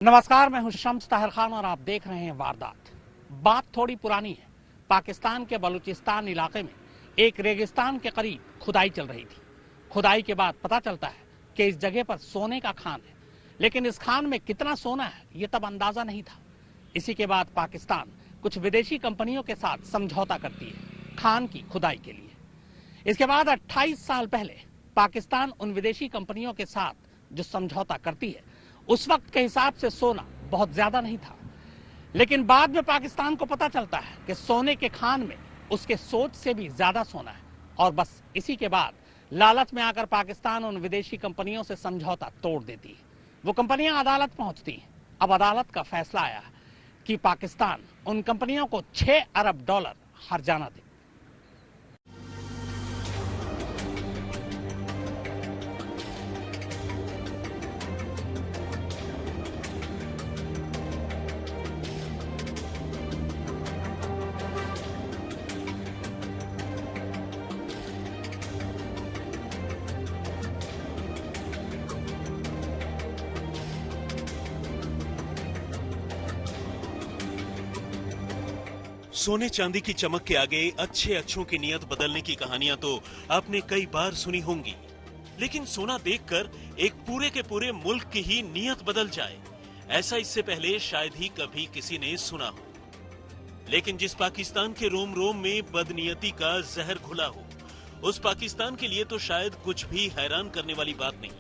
नमस्कार, मैं हूं शम्स ताहिर खान और आप देख रहे हैं वारदात। बात थोड़ी पुरानी है। पाकिस्तान के बलूचिस्तान इलाके में एक रेगिस्तान के करीब खुदाई चल रही थी। खुदाई के बाद पता चलता है कि इस जगह पर सोने का खान है, लेकिन इस खान में कितना सोना है ये तब अंदाजा नहीं था। इसी के बाद पाकिस्तान कुछ विदेशी कंपनियों के साथ समझौता करती है खान की खुदाई के लिए। इसके बाद 28 साल पहले पाकिस्तान उन विदेशी कंपनियों के साथ जो समझौता करती है, उस वक्त के हिसाब से सोना बहुत ज्यादा नहीं था, लेकिन बाद में पाकिस्तान को पता चलता है कि सोने के खान में उसके सोच से भी ज्यादा सोना है। और बस इसी के बाद लालच में आकर पाकिस्तान उन विदेशी कंपनियों से समझौता तोड़ देती है। वो कंपनियां अदालत पहुंचती हैं। अब अदालत का फैसला आया कि पाकिस्तान उन कंपनियों को $6 अरब हर्जाना दे। सोने चांदी की चमक के आगे अच्छे अच्छों की नियत बदलने की कहानियां तो आपने कई बार सुनी होंगी, लेकिन सोना देखकर एक पूरे के पूरे मुल्क की ही नियत बदल जाए, ऐसा इससे पहले शायद ही कभी किसी ने सुना हो। लेकिन जिस पाकिस्तान के रोम रोम में बदनीयती का जहर घुला हो, उस पाकिस्तान के लिए तो शायद कुछ भी हैरान करने वाली बात नहीं।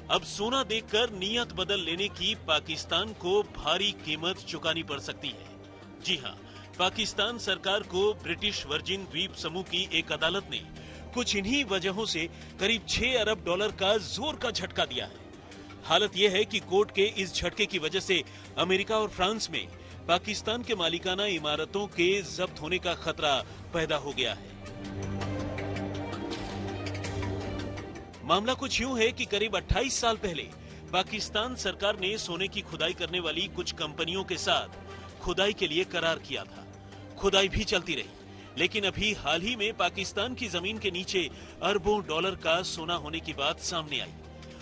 अब सोना देखकर नियत बदल लेने की पाकिस्तान को भारी कीमत चुकानी पड़ सकती है। जी हां, पाकिस्तान सरकार को ब्रिटिश वर्जिन द्वीप समूह की एक अदालत ने कुछ इन्हीं वजहों से करीब $6 अरब का जोर का झटका दिया है। हालत यह है कि कोर्ट के इस झटके की वजह से अमेरिका और फ्रांस में पाकिस्तान के मालिकाना इमारतों के जब्त होने का खतरा पैदा हो गया है। मामला कुछ यूं है कि करीब 28 साल पहले पाकिस्तान सरकार ने सोने की खुदाई करने वाली कुछ कंपनियों के साथ खुदाई के लिए करार किया था। खुदाई भी चलती रही, लेकिन अभी हाल ही में पाकिस्तान की जमीन के नीचे अरबों डॉलर का सोना होने की बात सामने आई,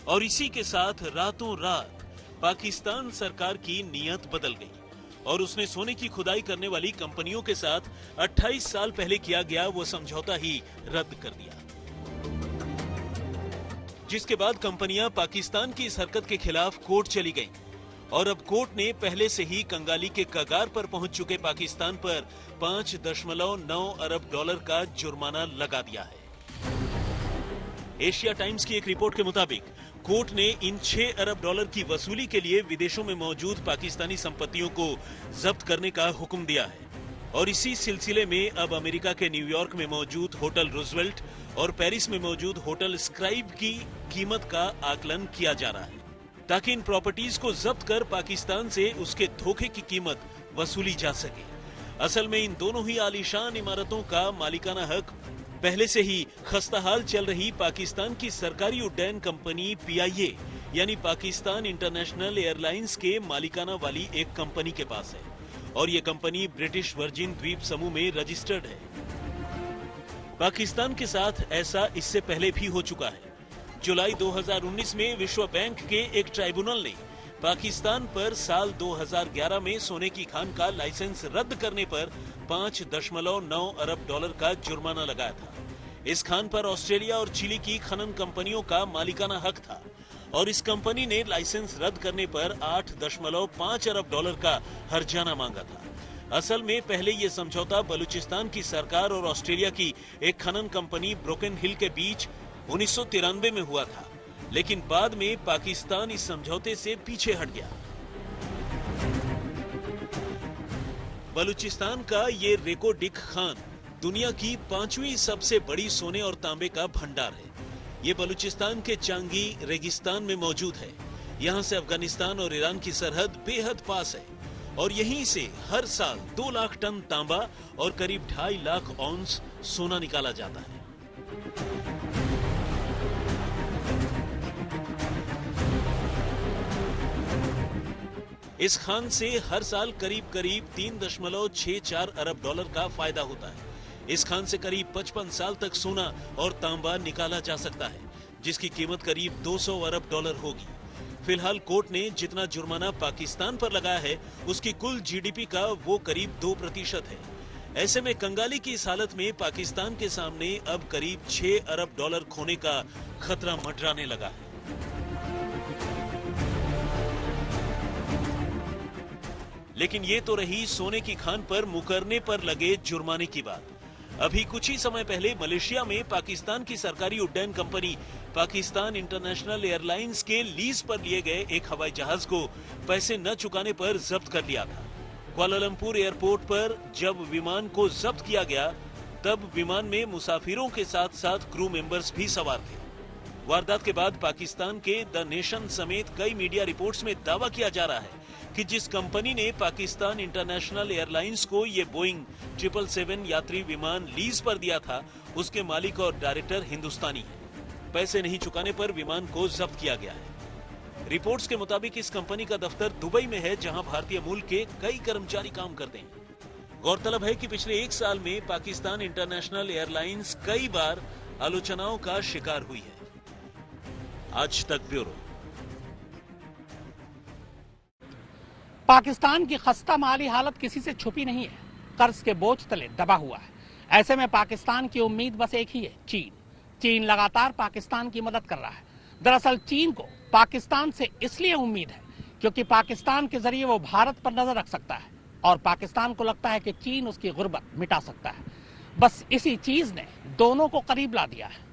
और इसी के साथ रातों रात पाकिस्तान सरकार की नियत बदल गई और उसने सोने की खुदाई करने वाली कंपनियों के साथ 28 साल पहले किया गया वो समझौता ही रद्द कर दिया, जिसके बाद कंपनियां पाकिस्तान की इस हरकत के खिलाफ कोर्ट चली गईं और अब कोर्ट ने पहले से ही कंगाली के कगार पर पहुंच चुके पाकिस्तान पर $5.9 अरब का जुर्माना लगा दिया है। एशिया टाइम्स की एक रिपोर्ट के मुताबिक कोर्ट ने इन $6 अरब की वसूली के लिए विदेशों में मौजूद पाकिस्तानी संपत्तियों को जब्त करने का हुक्म दिया है, और इसी सिलसिले में अब अमेरिका के न्यूयॉर्क में मौजूद होटल रूजवेल्ट और पेरिस में मौजूद होटल स्क्राइब की कीमत का आकलन किया जा रहा है, ताकि इन प्रॉपर्टीज को जब्त कर पाकिस्तान से उसके धोखे की कीमत वसूली जा सके। असल में इन दोनों ही आलीशान इमारतों का मालिकाना हक पहले से ही खस्ताहाल चल रही पाकिस्तान की सरकारी उड्डयन कंपनी PIA यानी पाकिस्तान इंटरनेशनल एयरलाइंस के मालिकाना वाली एक कंपनी के पास है, और ये कंपनी ब्रिटिश वर्जिन द्वीप समूह में रजिस्टर्ड है। पाकिस्तान के साथ ऐसा इससे पहले भी हो चुका है। जुलाई 2019 में विश्व बैंक के एक ट्राइब्यूनल ने पाकिस्तान पर साल 2011 में सोने की खान का लाइसेंस रद्द करने पर $5.9 अरब का जुर्माना लगाया था। इस खान पर ऑस्ट्रेलिया और चिली की खनन कंपनियों का मालिकाना हक था, और इस कंपनी ने लाइसेंस रद्द करने पर $8.5 अरब का हर्जाना मांगा था। असल में पहले ये समझौता बलूचिस्तान की सरकार और ऑस्ट्रेलिया की एक खनन कंपनी ब्रोकन हिल के बीच 1993 में हुआ था, लेकिन बाद में पाकिस्तान इस समझौते से पीछे हट गया। बलूचिस्तान का ये रेको डिक खान दुनिया की 5वीं सबसे बड़ी सोने और तांबे का भंडार है। ये बलूचिस्तान के चांगी रेगिस्तान में मौजूद है। यहाँ से अफगानिस्तान और ईरान की सरहद बेहद पास है, और यहीं से हर साल 2 लाख टन तांबा और करीब 2.5 लाख औंस सोना निकाला जाता है। इस खान से हर साल करीब करीब 3.64 अरब डॉलर का फायदा होता है। इस खान से करीब 55 साल तक सोना और तांबा निकाला जा सकता है, जिसकी कीमत करीब 200 अरब डॉलर होगी। फिलहाल कोर्ट ने जितना जुर्माना पाकिस्तान पर लगाया है, उसकी कुल जीडीपी का वो करीब 2% है। ऐसे में कंगाली की इस हालत में पाकिस्तान के सामने अब करीब 6 अरब डॉलर खोने का खतरा मंडराने लगा है। लेकिन ये तो रही सोने की खान पर मुकरने पर लगे जुर्माने की बात। अभी कुछ ही समय पहले मलेशिया में पाकिस्तान की सरकारी उड्डयन कंपनी पाकिस्तान इंटरनेशनल एयरलाइंस के लीज पर लिए गए एक हवाई जहाज को पैसे न चुकाने पर जब्त कर लिया था। कुआलालंपुर एयरपोर्ट पर जब विमान को जब्त किया गया, तब विमान में मुसाफिरों के साथ साथ क्रू मेंबर्स भी सवार थे। वारदात के बाद पाकिस्तान के द नेशन समेत कई मीडिया रिपोर्ट्स में दावा किया जा रहा है कि जिस कंपनी ने पाकिस्तान इंटरनेशनल एयरलाइंस को ये बोइंग 777 यात्री विमान लीज पर दिया था, उसके मालिक और डायरेक्टर हिंदुस्तानी है। पैसे नहीं चुकाने पर विमान को जब्त किया गया है। रिपोर्ट्स के मुताबिक इस कंपनी का दफ्तर दुबई में है, जहां भारतीय मूल के कई कर्मचारी काम करते हैं। गौरतलब है कि पिछले एक साल में पाकिस्तान इंटरनेशनल एयरलाइंस कई बार आलोचनाओं का शिकार हुई है। आज तक ब्यूरो। पाकिस्तान की खस्ता माली हालत किसी से छुपी नहीं है, कर्ज के बोझ तले दबा हुआ है। ऐसे में पाकिस्तान की उम्मीद बस एक ही है, चीन। चीन लगातार पाकिस्तान की मदद कर रहा है। दरअसल चीन को पाकिस्तान से इसलिए उम्मीद है क्योंकि पाकिस्तान के जरिए वो भारत पर नजर रख सकता है और पाकिस्तान को लगता है कि चीन उसकी गुर्बत मिटा सकता है। बस इसी चीज ने दोनों को करीब ला दिया है।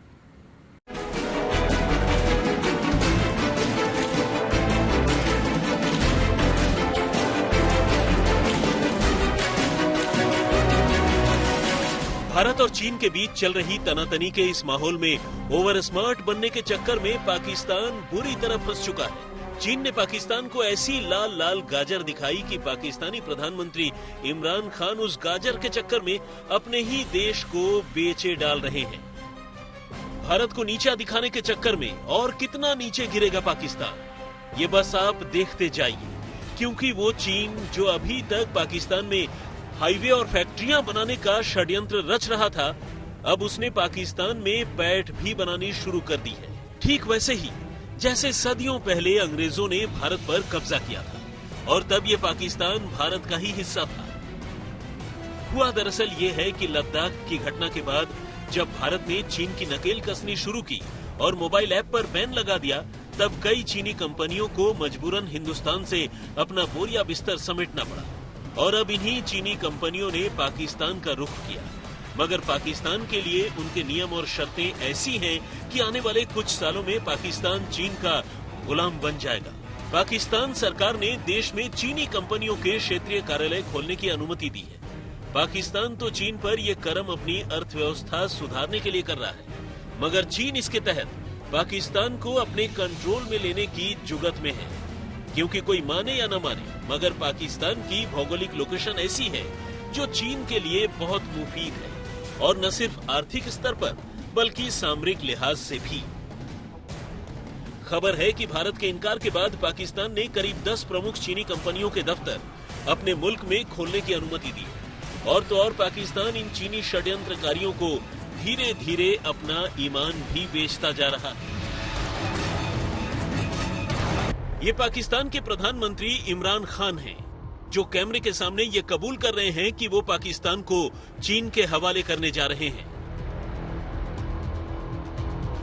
भारत और चीन के बीच चल रही तनातनी के इस माहौल में ओवर स्मार्ट बनने के चक्कर में पाकिस्तान बुरी तरह फंस चुका है। चीन ने पाकिस्तान को ऐसी लाल लाल गाजर दिखाई कि पाकिस्तानी प्रधानमंत्री इमरान खान उस गाजर के चक्कर में अपने ही देश को बेचे डाल रहे हैं। भारत को नीचा दिखाने के चक्कर में और कितना नीचे गिरेगा पाकिस्तान, ये बस आप देखते जाइए, क्योंकि वो चीन जो अभी तक पाकिस्तान में हाईवे और फैक्ट्रियां बनाने का षड्यंत्र रच रहा था, अब उसने पाकिस्तान में पैठ भी बनानी शुरू कर दी है। ठीक वैसे ही जैसे सदियों पहले अंग्रेजों ने भारत पर कब्जा किया था और तब ये पाकिस्तान भारत का ही हिस्सा था। हुआ दरअसल ये है कि लद्दाख की घटना के बाद जब भारत ने चीन की नकेल कसनी शुरू की और मोबाइल ऐप पर बैन लगा दिया, तब कई चीनी कंपनियों को मजबूरन हिंदुस्तान से अपना बोरिया बिस्तर समेटना पड़ा और अब इन्हीं चीनी कंपनियों ने पाकिस्तान का रुख किया। मगर पाकिस्तान के लिए उनके नियम और शर्तें ऐसी हैं कि आने वाले कुछ सालों में पाकिस्तान चीन का गुलाम बन जाएगा। पाकिस्तान सरकार ने देश में चीनी कंपनियों के क्षेत्रीय कार्यालय खोलने की अनुमति दी है। पाकिस्तान तो चीन पर यह कदम अपनी अर्थव्यवस्था सुधारने के लिए कर रहा है, मगर चीन इसके तहत पाकिस्तान को अपने कंट्रोल में लेने की जुगत में है। क्योंकि कोई माने या न माने, मगर पाकिस्तान की भौगोलिक लोकेशन ऐसी है जो चीन के लिए बहुत मुफीद है, और न सिर्फ आर्थिक स्तर पर बल्कि सामरिक लिहाज से भी। खबर है कि भारत के इनकार के बाद पाकिस्तान ने करीब 10 प्रमुख चीनी कंपनियों के दफ्तर अपने मुल्क में खोलने की अनुमति दी, और तो और पाकिस्तान इन चीनी षड्यंत्रकारियों को धीरे धीरे अपना ईमान भी बेचता जा रहा है। ये पाकिस्तान के प्रधानमंत्री इमरान खान हैं, जो कैमरे के सामने ये कबूल कर रहे हैं कि वो पाकिस्तान को चीन के हवाले करने जा रहे हैं।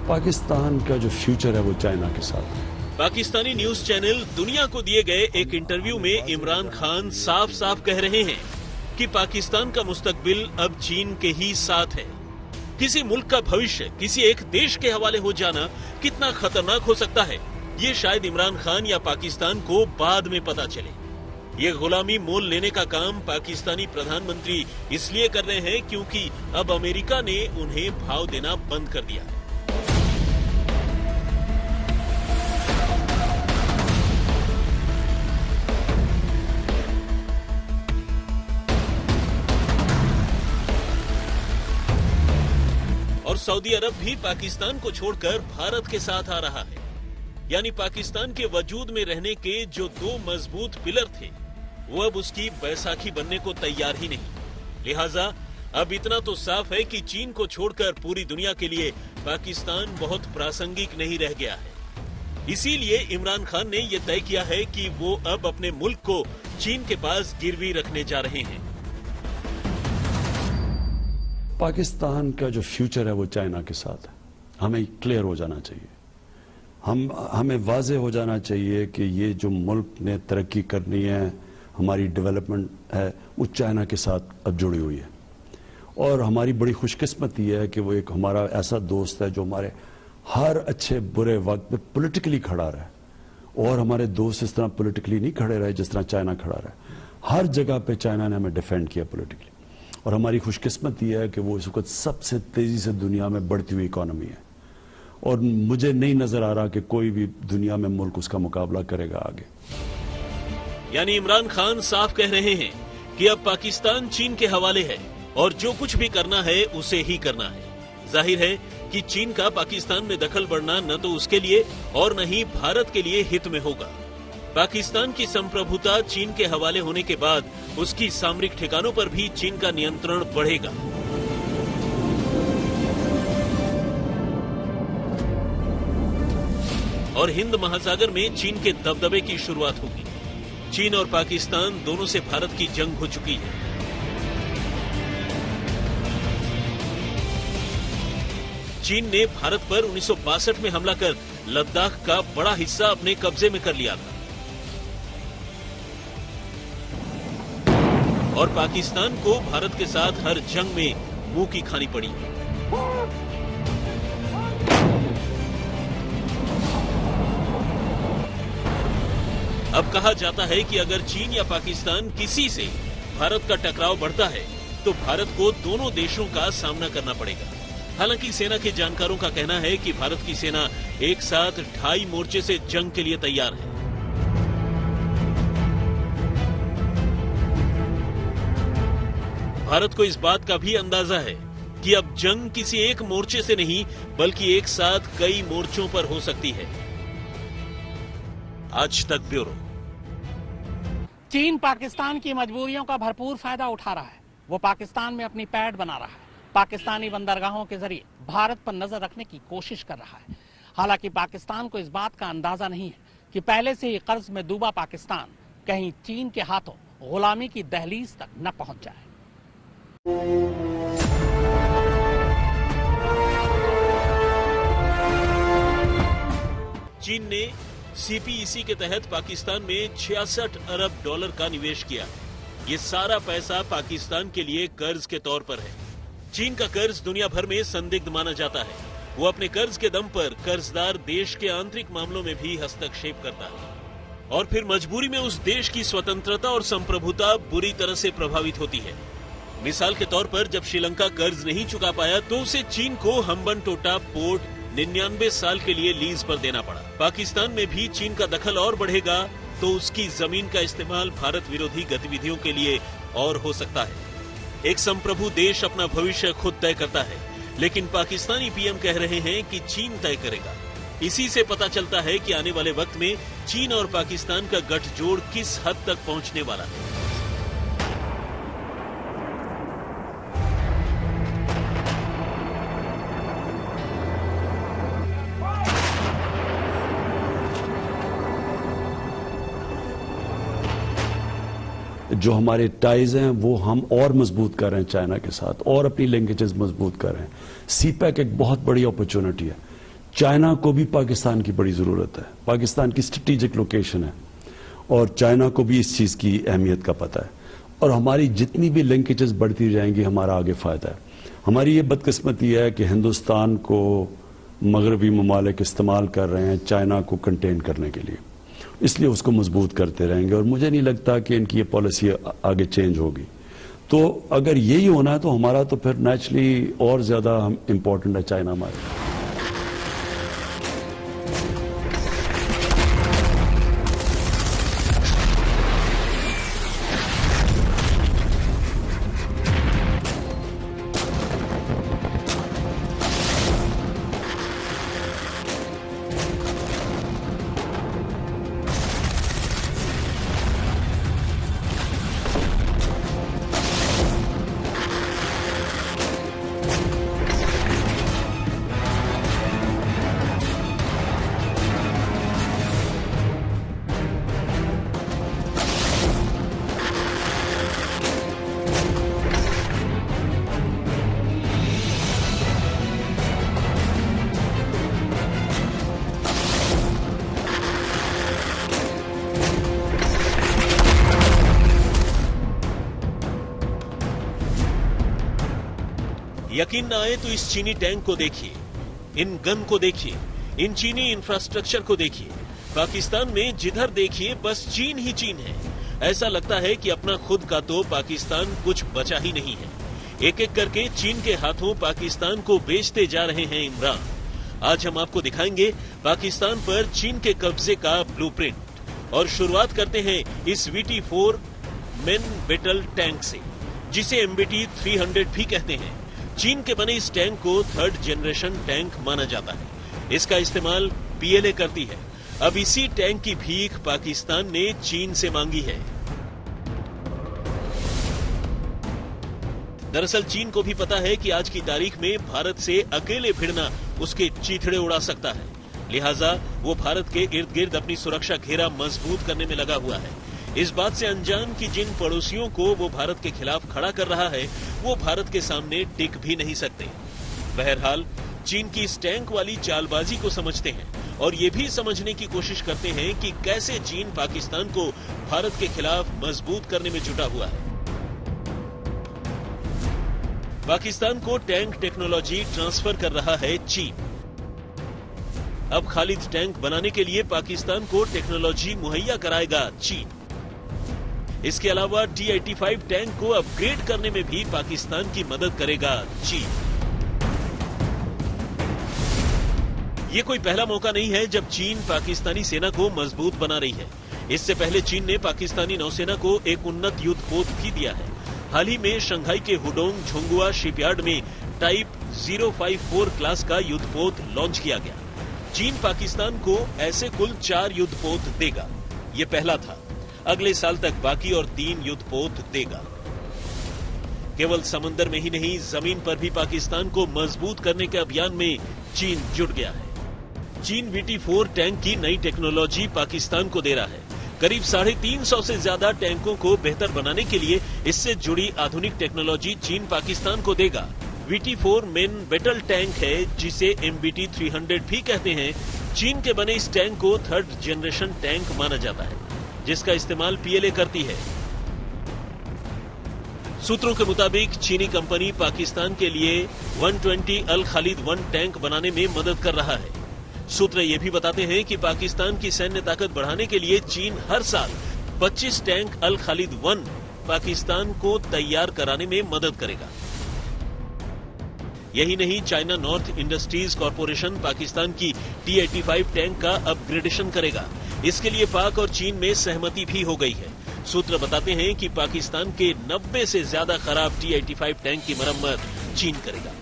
पाकिस्तान का जो फ्यूचर है वो चाइना के साथ है। पाकिस्तानी न्यूज चैनल दुनिया को दिए गए एक इंटरव्यू में इमरान खान साफ साफ कह रहे हैं कि पाकिस्तान का मुस्तकबिल अब चीन के ही साथ है। किसी मुल्क का भविष्य किसी एक देश के हवाले हो जाना कितना खतरनाक हो सकता है, ये शायद इमरान खान या पाकिस्तान को बाद में पता चले। ये गुलामी मोल लेने का काम पाकिस्तानी प्रधानमंत्री इसलिए कर रहे हैं क्योंकि अब अमेरिका ने उन्हें भाव देना बंद कर दिया है। और सऊदी अरब भी पाकिस्तान को छोड़कर भारत के साथ आ रहा है। यानी पाकिस्तान के वजूद में रहने के जो दो मजबूत पिलर थे, वो अब उसकी बैसाखी बनने को तैयार ही नहीं। लिहाजा अब इतना तो साफ है कि चीन को छोड़कर पूरी दुनिया के लिए पाकिस्तान बहुत प्रासंगिक नहीं रह गया है। इसीलिए इमरान खान ने यह तय किया है कि वो अब अपने मुल्क को चीन के पास गिरवी रखने जा रहे हैं। पाकिस्तान का जो फ्यूचर है वो चाइना के साथ है। हमें क्लियर हो जाना चाहिए, हमें वाजे हो जाना चाहिए कि ये जो मुल्क ने तरक्की करनी है, हमारी डेवलपमेंट है, वो चाइना के साथ अब जुड़ी हुई है। और हमारी बड़ी खुशकिस्मती है कि वो एक हमारा ऐसा दोस्त है जो हमारे हर अच्छे बुरे वक्त में पॉलिटिकली खड़ा रहे। और हमारे दोस्त इस तरह पॉलिटिकली नहीं खड़े रहे जिस तरह चाइना खड़ा रहा। हर जगह पे चाइना ने हमें डिफेंड किया पॉलिटिकली। और हमारी खुशकिस्मती है कि वो इस वक्त सबसे तेजी से दुनिया में बढ़ती हुई इकोनॉमी है। और मुझे नहीं नजर आ रहा कि कोई भी दुनिया में मुल्क उसका मुकाबला करेगा आगे। यानी इमरान खान साफ कह रहे हैं कि अब पाकिस्तान चीन के हवाले है और जो कुछ भी करना है उसे ही करना है। जाहिर है कि चीन का पाकिस्तान में दखल बढ़ना न तो उसके लिए और न ही भारत के लिए हित में होगा। पाकिस्तान की संप्रभुता चीन के हवाले होने के बाद उसकी सामरिक ठिकानों पर भी चीन का नियंत्रण बढ़ेगा। और हिंद महासागर में चीन के दबदबे की शुरुआत होगी। चीन और पाकिस्तान दोनों से भारत की जंग हो चुकी है। चीन ने भारत पर 1962 में हमला कर लद्दाख का बड़ा हिस्सा अपने कब्जे में कर लिया था और पाकिस्तान को भारत के साथ हर जंग में मुंह की खानी पड़ी। अब कहा जाता है कि अगर चीन या पाकिस्तान किसी से भारत का टकराव बढ़ता है तो भारत को दोनों देशों का सामना करना पड़ेगा। हालांकि सेना के जानकारों का कहना है कि भारत की सेना एक साथ 2.5 मोर्चे से जंग के लिए तैयार है। भारत को इस बात का भी अंदाजा है कि अब जंग किसी एक मोर्चे से नहीं बल्कि एक साथ कई मोर्चों पर हो सकती है। आज तक ब्यूरो। चीन पाकिस्तान की मजबूरियों का भरपूर फायदा उठा रहा है। वो पाकिस्तान में अपनी पैठ बना रहा है। पाकिस्तानी बंदरगाहों के जरिए भारत पर नजर रखने की कोशिश कर रहा है। हालांकि पाकिस्तान को इस बात का अंदाजा नहीं है कि पहले से ही कर्ज में डूबा पाकिस्तान कहीं चीन के हाथों गुलामी की दहलीज तक न पहुंच जाए। चीन ने सीपीईसी के तहत पाकिस्तान में $66 अरब का निवेश किया। ये सारा पैसा पाकिस्तान के लिए कर्ज के तौर पर है। चीन का कर्ज दुनिया भर में संदिग्ध माना जाता है। वो अपने कर्ज के दम पर कर्जदार देश के आंतरिक मामलों में भी हस्तक्षेप करता है और फिर मजबूरी में उस देश की स्वतंत्रता और संप्रभुता बुरी तरह से प्रभावित होती है। मिसाल के तौर पर जब श्रीलंका कर्ज नहीं चुका पाया तो उसे चीन को हम्बनटोटा पोर्ट 99 साल के लिए लीज पर देना पड़ा। पाकिस्तान में भी चीन का दखल और बढ़ेगा तो उसकी जमीन का इस्तेमाल भारत विरोधी गतिविधियों के लिए और हो सकता है। एक संप्रभु देश अपना भविष्य खुद तय करता है, लेकिन पाकिस्तानी पीएम कह रहे हैं कि चीन तय करेगा। इसी से पता चलता है कि आने वाले वक्त में चीन और पाकिस्तान का गठजोड़ किस हद तक पहुंचने वाला है। जो हमारे टाइज हैं वो हम और मजबूत कर रहे हैं चाइना के साथ और अपनी लिंकेजेस मजबूत कर रहे हैं। सीपैक एक बहुत बड़ी अपॉर्चुनिटी है। चाइना को भी पाकिस्तान की बड़ी जरूरत है। पाकिस्तान की स्ट्रेटेजिक लोकेशन है और चाइना को भी इस चीज की अहमियत का पता है और हमारी जितनी भी लिंकेजेस बढ़ती जाएंगी हमारा आगे फायदा है। हमारी ये बदकिस्मती है कि हिंदुस्तान को मगरबी ममालिक इस्तेमाल कर रहे हैं चाइना को कंटेन करने के लिए, इसलिए उसको मजबूत करते रहेंगे और मुझे नहीं लगता कि इनकी ये पॉलिसी आगे चेंज होगी। तो अगर यही होना है तो हमारा तो फिर नेचुरली और ज्यादा इंपॉर्टेंट है चाइना हमारे। यकीन न आए तो इस चीनी टैंक को देखिए, इन गन को देखिए, इन चीनी इंफ्रास्ट्रक्चर को देखिए। पाकिस्तान में जिधर देखिए बस चीन ही चीन है। ऐसा लगता है कि अपना खुद का तो पाकिस्तान कुछ बचा ही नहीं है। एक एक करके चीन के हाथों पाकिस्तान को बेचते जा रहे हैं इमरान। आज हम आपको दिखाएंगे पाकिस्तान पर चीन के कब्जे का ब्लूप्रिंट। और शुरुआत करते हैं इस VT4 मेन बेटल टैंक से, जिसे MBT 300 भी कहते हैं। चीन के बने इस टैंक को 3rd जनरेशन टैंक माना जाता है। इसका इस्तेमाल PLA करती है। अब इसी टैंक की भीख पाकिस्तान ने चीन से मांगी है। दरअसल चीन को भी पता है कि आज की तारीख में भारत से अकेले भिड़ना उसके चीथड़े उड़ा सकता है। लिहाजा वो भारत के इर्द गिर्द अपनी सुरक्षा घेरा मजबूत करने में लगा हुआ है। इस बात से अनजान कि जिन पड़ोसियों को वो भारत के खिलाफ खड़ा कर रहा है वो भारत के सामने टिक भी नहीं सकते। बहरहाल चीन की इस टैंक वाली चालबाजी को समझते हैं और ये भी समझने की कोशिश करते हैं कि कैसे चीन पाकिस्तान को भारत के खिलाफ मजबूत करने में जुटा हुआ है। पाकिस्तान को टैंक टेक्नोलॉजी ट्रांसफर कर रहा है चीन। अब खालिद टैंक बनाने के लिए पाकिस्तान को टेक्नोलॉजी मुहैया कराएगा चीन। इसके अलावा T-85 टैंक को अपग्रेड करने में भी पाकिस्तान की मदद करेगा चीन। ये कोई पहला मौका नहीं है जब चीन पाकिस्तानी सेना को मजबूत बना रही है। इससे पहले चीन ने पाकिस्तानी नौसेना को एक उन्नत युद्धपोत भी दिया है। हाल ही में शंघाई के हुडोंग झोंगुआ शिपयार्ड में टाइप 054 क्लास का युद्धपोत लॉन्च किया गया। चीन पाकिस्तान को ऐसे कुल 4 युद्धपोत देगा। ये पहला था। अगले साल तक बाकी और 3 युद्धपोत देगा। केवल समंदर में ही नहीं, जमीन पर भी पाकिस्तान को मजबूत करने के अभियान में चीन जुट गया है। चीन VT4 टैंक की नई टेक्नोलॉजी पाकिस्तान को दे रहा है। करीब 350 से ज्यादा टैंकों को बेहतर बनाने के लिए इससे जुड़ी आधुनिक टेक्नोलॉजी चीन पाकिस्तान को देगा। VT4 मेन बेटल टैंक है, जिसे MBT 300 भी कहते हैं। चीन के बने इस टैंक को 3rd जनरेशन टैंक माना जाता है, जिसका इस्तेमाल PLA करती है। सूत्रों के मुताबिक चीनी कंपनी पाकिस्तान के लिए 120 अल खालिद 1 टैंक बनाने में मदद कर रहा है। सूत्र ये भी बताते हैं कि पाकिस्तान की सैन्य ताकत बढ़ाने के लिए चीन हर साल 25 टैंक अल खालिद 1 पाकिस्तान को तैयार कराने में मदद करेगा। यही नहीं, China north industries corporation Pakistan की T-85 टैंक का अपग्रेडेशन करेगा। इसके लिए पाक और चीन में सहमति भी हो गई है। सूत्र बताते हैं कि पाकिस्तान के 90 से ज्यादा खराब T-85 टैंक की मरम्मत चीन करेगा।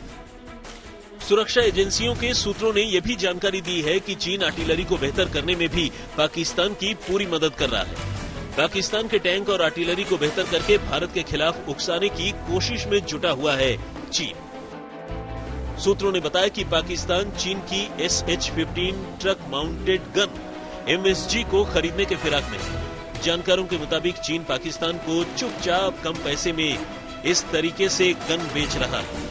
सुरक्षा एजेंसियों के सूत्रों ने यह भी जानकारी दी है कि चीन आर्टिलरी को बेहतर करने में भी पाकिस्तान की पूरी मदद कर रहा है। पाकिस्तान के टैंक और आर्टिलरी को बेहतर करके भारत के खिलाफ उकसाने की कोशिश में जुटा हुआ है चीन। सूत्रों ने बताया कि पाकिस्तान चीन की SH-15 truck mounted gun MSG को खरीदने के फिराक में है। जानकारों के मुताबिक चीन पाकिस्तान को चुपचाप कम पैसे में इस तरीके से गन बेच रहा है।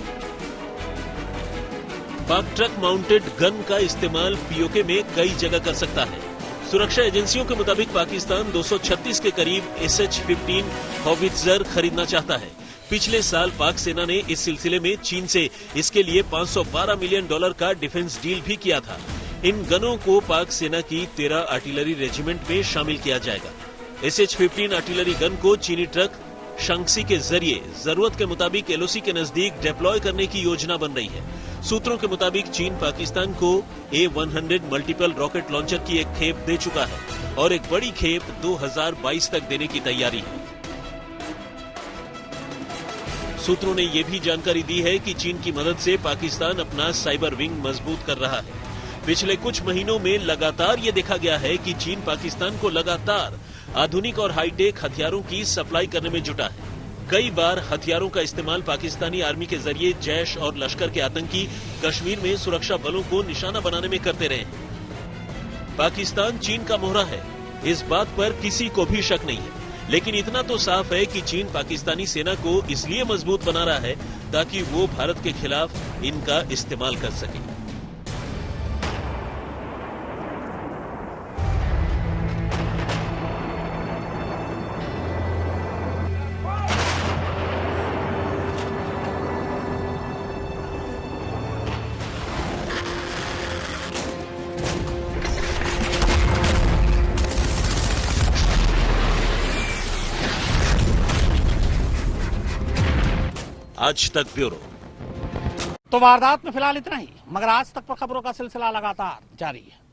पाक ट्रक माउंटेड गन का इस्तेमाल POK में कई जगह कर सकता है। सुरक्षा एजेंसियों के मुताबिक पाकिस्तान 236 के करीब SH-15 हॉवित्जर खरीदना चाहता है। पिछले साल पाक सेना ने इस सिलसिले में चीन से इसके लिए $512 मिलियन का डिफेंस डील भी किया था। इन गनों को पाक सेना की 13 आर्टिलरी रेजिमेंट में शामिल किया जाएगा। SH-15 आर्टिलरी गन को चीनी ट्रक शंक्सी के जरिए जरूरत के मुताबिक LOC के नजदीक डिप्लॉय करने की योजना बन रही है। सूत्रों के मुताबिक चीन पाकिस्तान को A-100 मल्टीपल रॉकेट लॉन्चर की एक खेप दे चुका है और एक बड़ी खेप 2022 तक देने की तैयारी है। सूत्रों ने यह भी जानकारी दी है कि चीन की मदद से पाकिस्तान अपना साइबर विंग मजबूत कर रहा है। पिछले कुछ महीनों में लगातार ये देखा गया है कि चीन पाकिस्तान को लगातार आधुनिक और हाईटेक हथियारों की सप्लाई करने में जुटा है। कई बार हथियारों का इस्तेमाल पाकिस्तानी आर्मी के जरिए जैश और लश्कर के आतंकी कश्मीर में सुरक्षा बलों को निशाना बनाने में करते रहे हैं। पाकिस्तान चीन का मोहरा है, इस बात पर किसी को भी शक नहीं है। लेकिन इतना तो साफ है कि चीन पाकिस्तानी सेना को इसलिए मजबूत बना रहा है ताकि वो भारत के खिलाफ इनका इस्तेमाल कर सके। आज तक ब्यूरो। तो वारदात में फिलहाल इतना ही, मगर आज तक पर खबरों का सिलसिला लगातार जारी है।